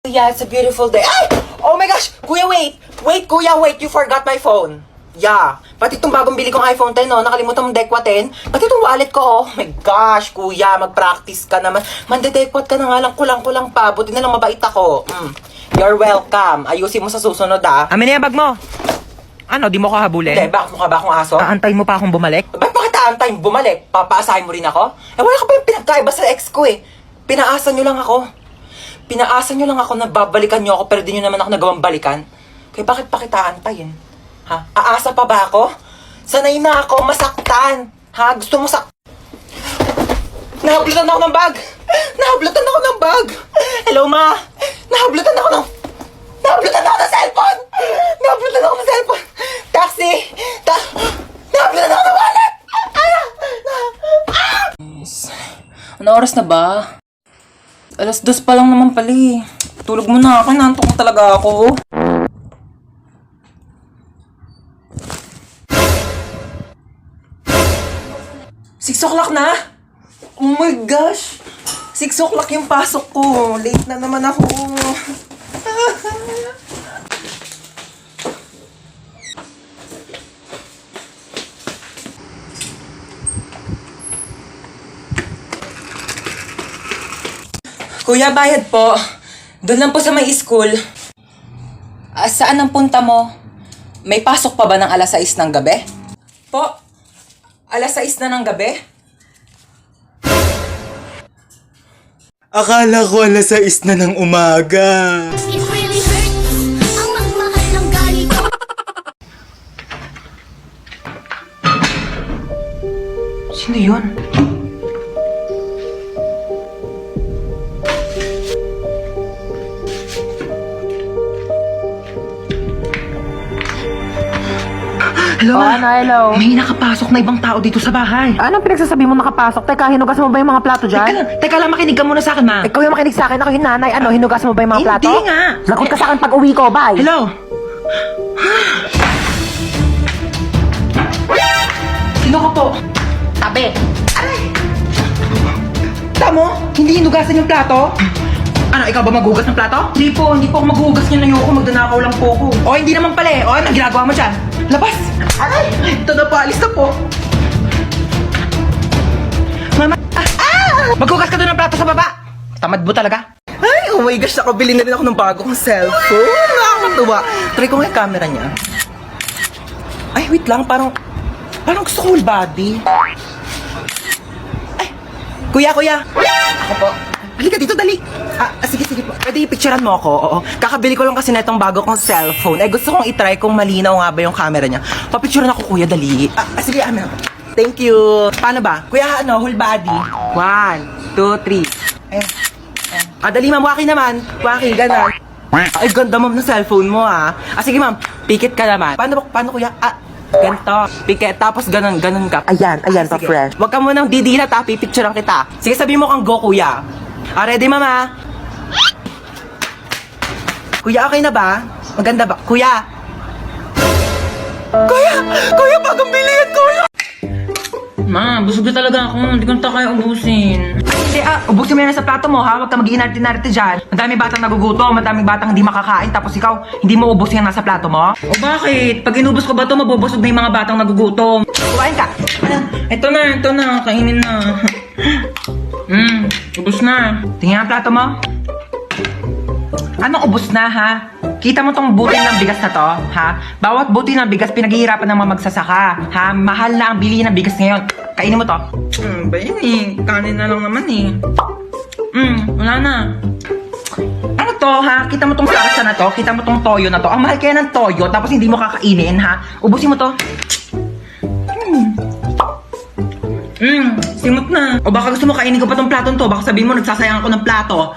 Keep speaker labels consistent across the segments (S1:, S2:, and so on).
S1: Yeah, it's a beautiful day. Ay! Oh my gosh! Kuya, wait! Wait, kuya, wait! You forgot my phone. Yeah. Pati itong bagong bili kong iPhone 10, no? Nakalimutan mong dekwat 10. Pati itong wallet ko, oh. My gosh, kuya, mag-practice ka naman. Mandedekwat ka na nga lang, kulang-kulang pa. Buti na lang mabait ako. You're welcome. Ayusin mo sa susunod, ah.
S2: Amin na yung bag mo. Ano, di mo ko habulin?
S1: Hindi, bakit mukha ba akong aso?
S2: Aantayin mo pa akong bumalik?
S1: Ba't bakit aantayin bumalik? Papaasahin mo rin ako? Eh, wala ka pa yung pinagkaiba sa ex ko, eh. Pinaasa nyo lang ako. Pinaasa nyo lang ako na babalikan nyo ako pero di nyo naman ako nagawang balikan. Kaya bakit pa kita antayin? Ha? Aasa pa ba ako? Sanay na ako masaktan. Ha? Gusto mo Nahablutan ako ng bag! Nahablutan ako ng bag! Hello, ma! Nahablutan ako ng cellphone! Nahablutan ako ng cellphone! Taxi! Nahablutan ako ng wallet! Ano oras na ba? 2:00 pa lang naman pala eh. Tulog mo na ako, nantok na talaga ako. Six o'clock na? Oh my gosh! 6 o'clock yung pasok ko. Late na naman ako. Kuya, bayad po. Doon lang po sa may school. Saan ang punta mo? May pasok pa ba ng 6:00 ng gabi? Po, 6:00 na ng gabi?
S3: Akala ko 6:00 na ng umaga.
S4: It really hurts ang magmahal ng galit.
S1: Sino yun?
S2: Hello,
S5: hello.
S2: May nakapasok na ibang tao dito sa bahay.
S5: Anong pinagsasabi mo nakapasok? Teka, hinugas mo ba yung mga plato dyan?
S2: Teka lang, makinig ka muna sa akin, ma.
S5: Ikaw yung makinig sa akin, ako yung nanay. Ano, hinugas mo ba yung mga plato?
S2: Hindi nga.
S5: Lagot ka sa akin pag uwi ko, bye.
S2: Hello? Sino ka po?
S5: Tabi.
S2: Tamo? Hindi hinugasan yung plato? Ano, ikaw ba maghugas ng plato? Hindi po ako maghugas niyan. Ayoko, magdanakaw lang po ako. O, hindi naman pala eh. O, anong ginagawa mo dyan? Labas! Aray! Ito na po, alis na po. Mama! Maghugas ka doon ng plato sa baba! Tamad mo talaga?
S1: Ay, oh my gosh, nakabili na rin ako ng bago kong cellphone. Nakakatuwa. Try ko nga yung camera niya. Ay, wait lang, parang gusto ko whole body. Ay, kuya. Ako po. Halika dito, dali. Sige po. Pwede i-picturean mo ako, oo. Kakabili ko lang kasi na itong bago kong cellphone. Gusto kong itry kung malinaw nga ba yung camera niya. Papicturean ako, kuya, dali. Sige, amin ako. Thank you. Paano ba? Kuya, whole body. 1, 2, 3. Dali, ma'am. Waki naman. Waki, ganun. Ay, ganda, ma'am, ng cellphone mo, ha. Sige, ma'am. Pikit ka naman. Paano, kuya? Ganito. Pikit. Tapos ganun ka.
S5: Ayan,
S1: Sige.
S5: pa-fresh.
S1: Huwag ka munang didilat, ha. Pipicturean kita. Sige, sabihin mo kang go, kuya. Ready, mama? Kuya, okay na ba? Maganda ba? Kuya! Kuya, bagong bili yan, kuya!
S2: Ma, busog na talaga ako. Hindi ko na kaya ubusin.
S1: Hindi, ubusin mo yan sa plato mo, ha? Huwag ka mag-iinarte-narte dyan. Madaming batang nagugutom, madaming batang hindi makakain, tapos ikaw, hindi mo ubus yan nasa plato mo?
S2: O bakit? Pag inubos ko ba ito, mabubusog na yung mga batang nagugutom.
S1: Kumain ka!
S2: Ito na. Kainin na. Ubos na.
S1: Tingnan ang plato mo. Anong ubos na, ha? Kita mo tong butil ng bigas na to, ha? Bawat butil ng bigas pinaghihirapan ng mga magsasaka, ha? Mahal na ang bili ng bigas ngayon. Kainin mo to.
S2: Ba yun eh? Kanin na lang naman eh. Wala na.
S1: Ano to, ha? Kita mo tong sarsa na to? Kita mo tong toyo na to? Ang mahal kaya ng toyo, tapos hindi mo kakainin, ha? Ubusin mo to.
S2: Simot na. O baka gusto mo kainin ko pa tong platon to. Baka sabihin mo nagsasayang ako ng plato.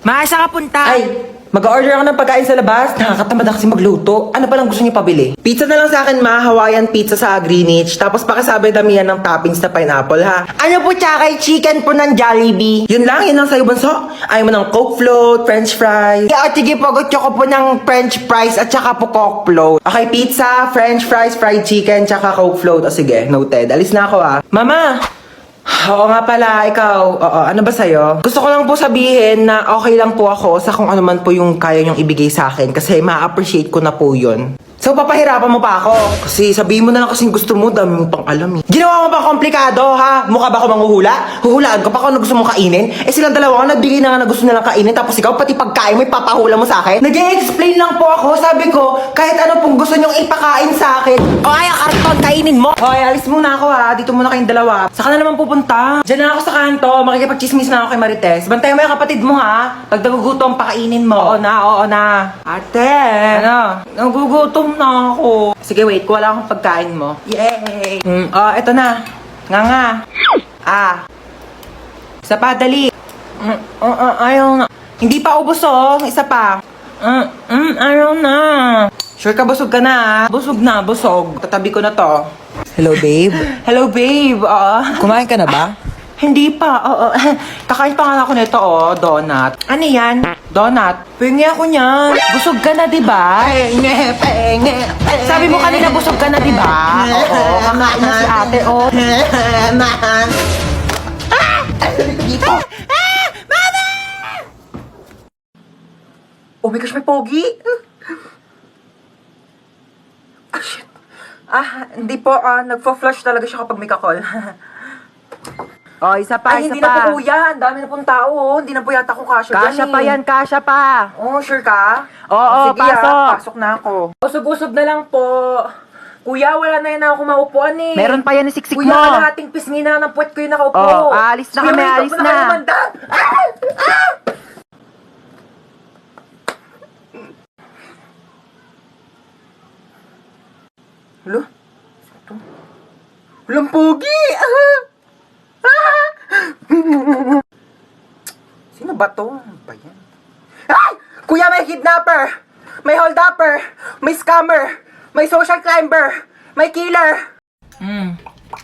S1: Ma, saan ka punta? Ay, mag-order ako ng pagkain sa labas. Nakakatamad kasi magluto. Ano palang gusto niyo pabili? Pizza na lang sa akin, ma. Hawaiian pizza sa Greenwich. Tapos pakisabi damihan ng toppings na pineapple, ha? Ano po tsaka chicken po ng Jollibee? Yun lang sa'yo, bunso. Ayaw mo ng Coke float, French fries. Sige po, gusto ko po ng French fries at tsaka po Coke float. Okay, pizza, French fries, fried chicken, tsaka Coke float. Sige, noted. Alis na ako, ha. Mama! Oo nga pala, ikaw. Oo, ano ba sa'yo? Gusto ko lang po sabihin na okay lang po ako sa kung ano man po yung kaya niyong ibigay sa akin kasi ma-appreciate ko na po yun. So, papahirapan mo pa ako? Kasi sabihin mo na lang kasi gusto mo, dami mo pang alam eh. Ginawa mo pa komplikado, ha? Mukha ba ako manghuhula? Huhulaan ko pa kung ano gusto mo kainin? Eh silang dalawa ko, nagbigay na nga na gusto nilang kainin, tapos ikaw, pati pagkain mo, ipapahula mo sa akin? Nag-i-explain lang po ako, sabi ko, kahit ano pong gusto niyong ipakain sa akin. O ay, karton, kainin mo! Hoy, alis muna ako ha, dito muna kayong dalawa. Saka na naman pupunta. Diyan na ako sa kanto, makikipag-chismis na ako kay Marites. Bantayan mo yung kapatid mo ha. Pag nagugutom, pakainin mo. Oo na. Ate, ano? Nagugutom na ako. Sige, wait, kuha lang akong pagkain mo. Yay! Eto na. Nga. Isa pa, dali. Ayaw na. Hindi pa ubos oh. Isa pa. Ayaw na. Sure ka, busog ka na ah. Busog na, busog. Tatabi ko na to.
S2: Hello, babe.
S1: Hello, babe.
S2: Kumain ka na ba?
S1: Hindi pa. Kakain pa nga ako nito, donut. Ano yan? Donut. Pengi ako niyan. Busog ka na, di ba? Penge. Sabi mo kanina busog ka na, di ba? Oo, kakain na si ate, dito. Mama! Oh my gosh, may pogi. Shit. Hindi po. Nagpo-flush talaga siya kapag may kakol. Isa pa. Hindi na po kuya. Ang dami na pong tao. Hindi na po yata ako kasya dyan. Kasya pa. Oh, sure ka? Oo, sige, pasok. Pasok na ako. Usog-usog na lang po. Kuya, wala na yan ako maupuan eh.
S5: Meron pa yan ni siksik mo.
S1: Kuya, kalahating pisngi na ng puwet ko yung nakaupo.
S5: Alis na kami, alis na.
S1: Hello? Walang pogi! Sino ba to? Ano ba yan? Ay! Kuya, may kidnapper! May holdupper! May scammer! May social climber! May killer!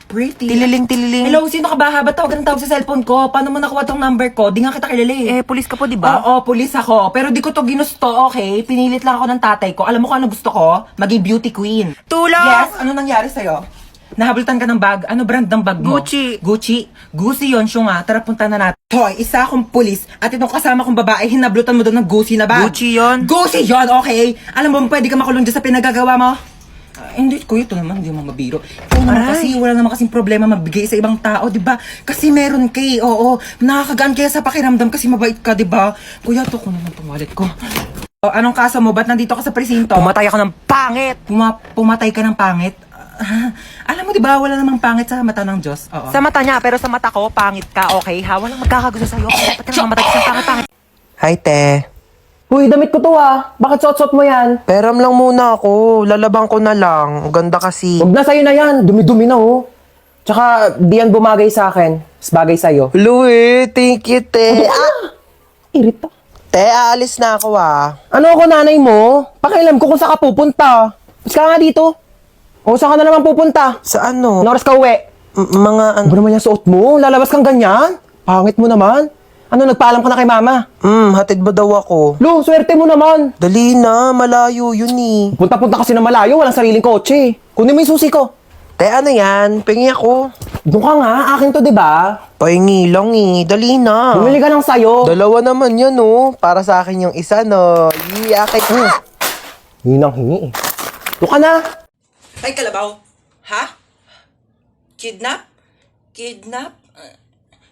S1: Pretty.
S5: Tililing.
S1: Hello, sino ka ba? Ba't tawag ng tawag sa cellphone ko? Paano mo nakuha tong number ko? Di nga kita kilala eh.
S5: Pulis ka po, di ba?
S1: Oo, pulis ako. Pero di ko to ginusto, okay? Pinilit lang ako ng tatay ko. Alam mo kung ano gusto ko? Maging beauty queen.
S5: Tulong!
S1: Yes, ano nangyari sa'yo? Nahabultan ka ng bag. Ano brand ng bag mo?
S5: Gucci.
S1: Gucci yun, siya nga. Tara, punta na natin. Hoy, isa akong pulis at itong kasama kong babae, hinablutan mo doon ng Gucci na bag.
S5: Gucci yun?
S1: Gucci yun, okay? Alam mo, pwede ka makulong dyan sa pinagagawa mo? Hindi, kuya, ito naman, hindi mo mabiro. Ikaw naman kasi, wala naman kasing problema magbigay sa ibang tao, di ba? Kasi meron kay, nakakagaan kaya sa pakiramdam kasi mabait ka, di ba? Kuya, to ko naman itong wallet ko. Anong kaso mo? Ba't nandito ka sa presinto?
S5: Pumatay ako ng pangit!
S1: Pumatay ka ng pangit? Alam mo, di ba, wala namang pangit sa mata ng Diyos. Oo.
S5: Sa mata niya, pero sa mata ko, pangit ka, okay? Ha? Walang magkakagusto sa'yo. Dapat ka naman matay sa pangit.
S2: Hi, te.
S6: Uy, damit ko to Bakit suot-suot mo yan?
S2: Peram lang muna ako. Lalabang ko na lang. Ang ganda kasi.
S6: Huwag na sa'yo na yan. Dumi-dumi na Tsaka, di yan bumagay sa akin. Mas bagay sa'yo.
S2: Louie, thank you, te.
S6: Irita.
S2: Te, aalis na ako
S6: Ano ako nanay mo? Pakialam ko kung saan ka pupunta. Mas ka nga dito. O saan ka na naman pupunta?
S2: Sa ano?
S6: Anong oras ka uwi?
S2: Mga
S6: Ano ba naman yung suot mo? Lalabas kang ganyan? Pangit mo naman. Ano, nagpaalam ka na kay mama?
S2: hatid ba daw ako?
S6: Lu, swerte mo naman.
S2: Dali na, malayo yun eh.
S6: Punta-punta kasi na malayo, walang sariling kotse. Kunin mo yung susi ko.
S2: Te, ano yan? Pingi ako.
S6: Doon ka nga, akin to, di ba?
S2: Pahingi lang eh. Dali na.
S6: Bumili ka lang sa'yo.
S2: Dalawa naman yan Para sa akin yung isa Akin.
S6: Hingi nang hingi eh. Doon ka na.
S1: Ay, kalabaw. Ha? Kidnap?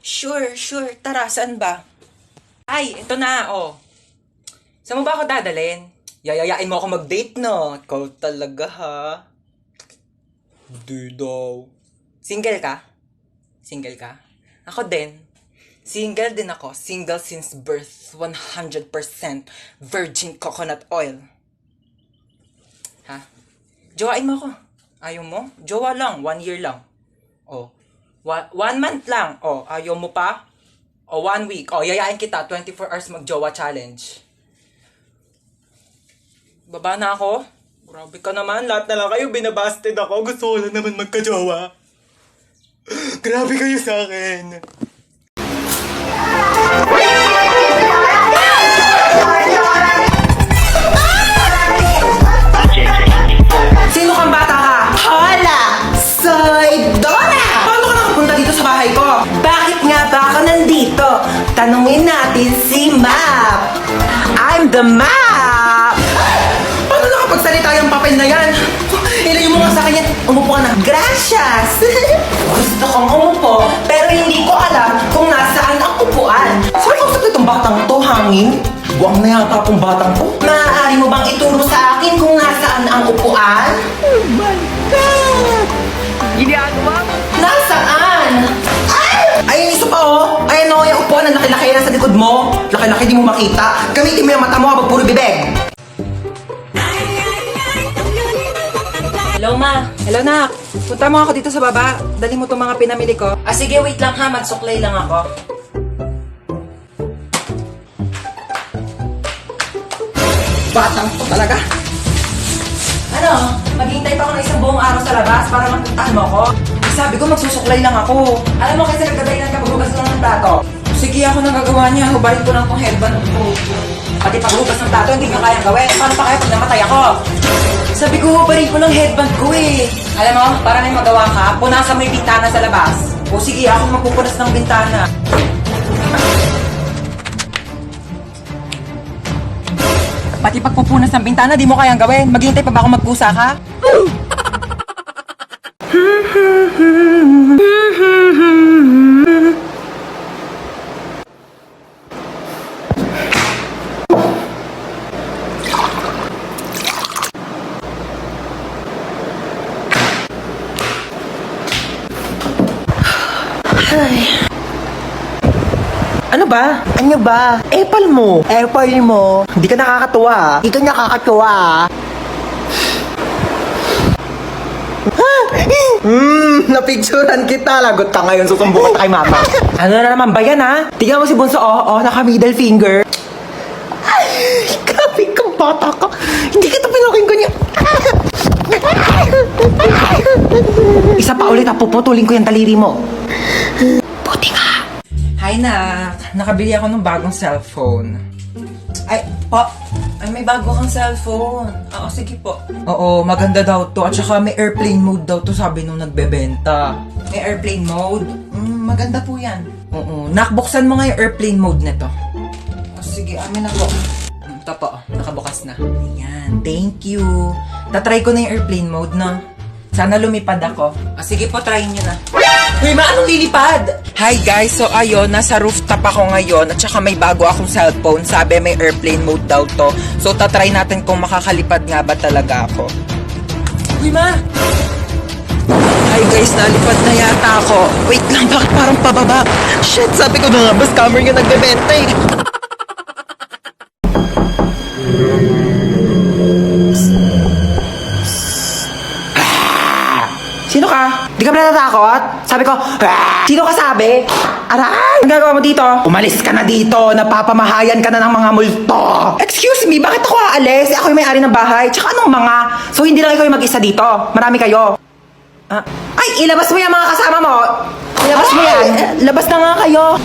S1: Sure. Tara, saan ba? Ay, ito na, Saan mo ba ako dadalhin? Yayayain mo ako mag-date, no? Ikaw talaga, ha? Di daw. Single ka? Ako din. Single din ako. Single since birth. 100% virgin coconut oil. Ha? Jowain mo ako. Ayaw mo? Jowa lang. 1 year lang. 1 month lang. Ayaw mo pa? 1 week. Yayain kita. 24 hours mag-jowa challenge. Baba na ako? Grabe ka naman. Lahat na lang kayo binabasted ako. Gusto ko lang naman magka-jowa. Grabe kayo sa akin. Sino kang bata ka? Hola! Soy Dora! Paano ka nakapunta dito sa bahay ko? the map! Paano nakapagsalita yung papel na yan? Ilayo mo nga sa kanya. Umupo ka na. Gracias! Gusto kong umupo, pero hindi ko alam kung nasaan ang upuan. Sorry kung sakit itong batang to, hangin. Buwang na yata akong batang to. Maaari mo bang ituro sa akin kung nasaan ang upuan? Oh my God!
S5: Ginagawa mo.
S1: Nasaan? Ay, isa pa oh! Ayan o, yung upuan na laki-laki na sa likod mo. Laki-laki di mo makita. Gamitin mo yung mata mo habang puro bibig.
S2: Hello, ma. Hello, nak. Punta mo ako dito sa baba. Dali mo itong mga pinamili ko. Ah, sige, wait lang ha. Magsuklay lang ako.
S1: Batang to talaga.
S2: Ano? Maghihintay pa ako ng isang buong araw sa labas para mapuntahan mo ako?
S1: Sabi ko magsusuklay lang ako.
S2: Alam mo kasi nagdadahilan ka paghugas lang ng plato. Sige, ako nang gagawa niya. Hubarin ko lang tong headband ko. Pati paghugas ng plato, hindi nyo kayang gawin. Paano pa kaya pag namatay ako? Sabi ko, hubarin ko lang headband ko eh. Alam mo, para may magawa ka, punasan mo yung bintana sa labas. O sige, ako magpupunas ng bintana. Pati pagpupunas ng bintana, di mo kayang gawin. Maghihintay pa ba ako magpusa ka?
S1: Ano ba? Ano ba? Apple mo. Apple mo. Hindi ka nakakatuwa. Hindi ka nakakatuwa. Napicturan kita. Lagot ka ngayon. Susumbukan ka kay mama. Ano na naman ba yan, ha? Tingnan mo si Bunso, naka middle finger. Ay, grabe kang bata ka. Hindi kita pinaking ganyan. Isa pa ulit, puputulin ko yung daliri mo. Buti ka.
S2: Hi, nak. Nakabili ako ng bagong cellphone. Ay, po. Ay, may bago kang cellphone. Oo, sige po. Oo, maganda daw to. At saka may airplane mode daw to, sabi nung nagbebenta. May airplane mode? Maganda po yan. Oo. Nakbuksan mo nga yung airplane mode nito. Oh, sige, amin na po. Ito po, nakabukas na. Ayan, thank you. Tatry ko na yung airplane mode, no? Sana lumipad ako. Sige po, try nyo na. Uy, anong lilipad? Hi guys, so ayun, nasa rooftop ako ngayon at saka may bago akong cellphone. Sabi may airplane mode daw to. So tatry natin kung makakalipad nga ba talaga ako. Uy, ma! Hi guys, nalipad na yata ako. Wait lang, bakit parang pababa? Shit, sabi ko na nga, ba scammer yung nagbebenta eh.
S1: Sino ka? Di ka ba natatakot? Sabi ko, sino ka sabi? Aray! Ang gagawa mo dito? Umalis ka na dito! Napapamahayan ka na ng mga multo! Excuse me, bakit ako aalis? Ako yung may-ari ng bahay. Tsaka anong mga? So hindi lang ikaw yung mag-isa dito. Marami kayo. Ay, ilabas mo yung mga kasama mo! Ilabas mo yan! Labas na nga kayo!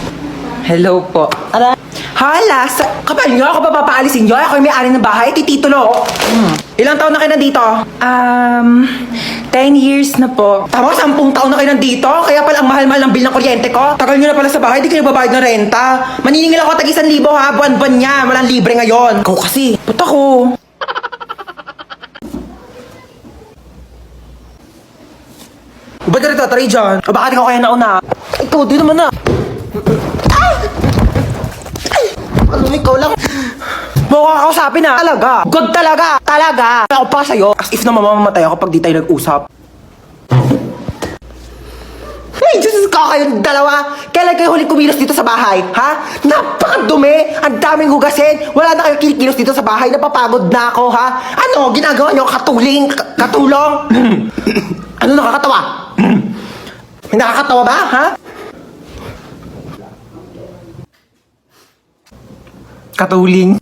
S1: Hello po. Aray! Hala, kapal nyo, ako ba papaalisin nyo? Ako yung may-ari ng bahay, titulo. Ilang taon na kayo nandito? 10 years na po. Tama, 10 taon na kayo nandito? Kaya pala ang mahal-mahal ng bill ng kuryente ko? Tagal nyo na pala sa bahay, di kayo babayad ng renta. Maniningil ako tag 1,000 ha, buwan-buwan niya. Walang libre ngayon. Ikaw kasi, puta ko. Ba't ka rito, tari dyan? O bakit ikaw kaya nauna? Ikaw, di naman na. Ano, ikaw lang? Mukha ako sabi na. Talaga. Good talaga. Talaga. Ako pa sa'yo. As if na mamamatay ako pag di tayo nag-usap. Ay, Diyos ka kayong dalawa. Kailan kayo huling kumilos dito sa bahay? Ha? Napakadumi. Ang daming hugasin. Wala na kayo kinikilos dito sa bahay. Napapagod na ako, ha? Ano? Ginagawa niyo katuling? Katulong? Ano nakakatawa? May nakakatawa ba, ha? Katuling.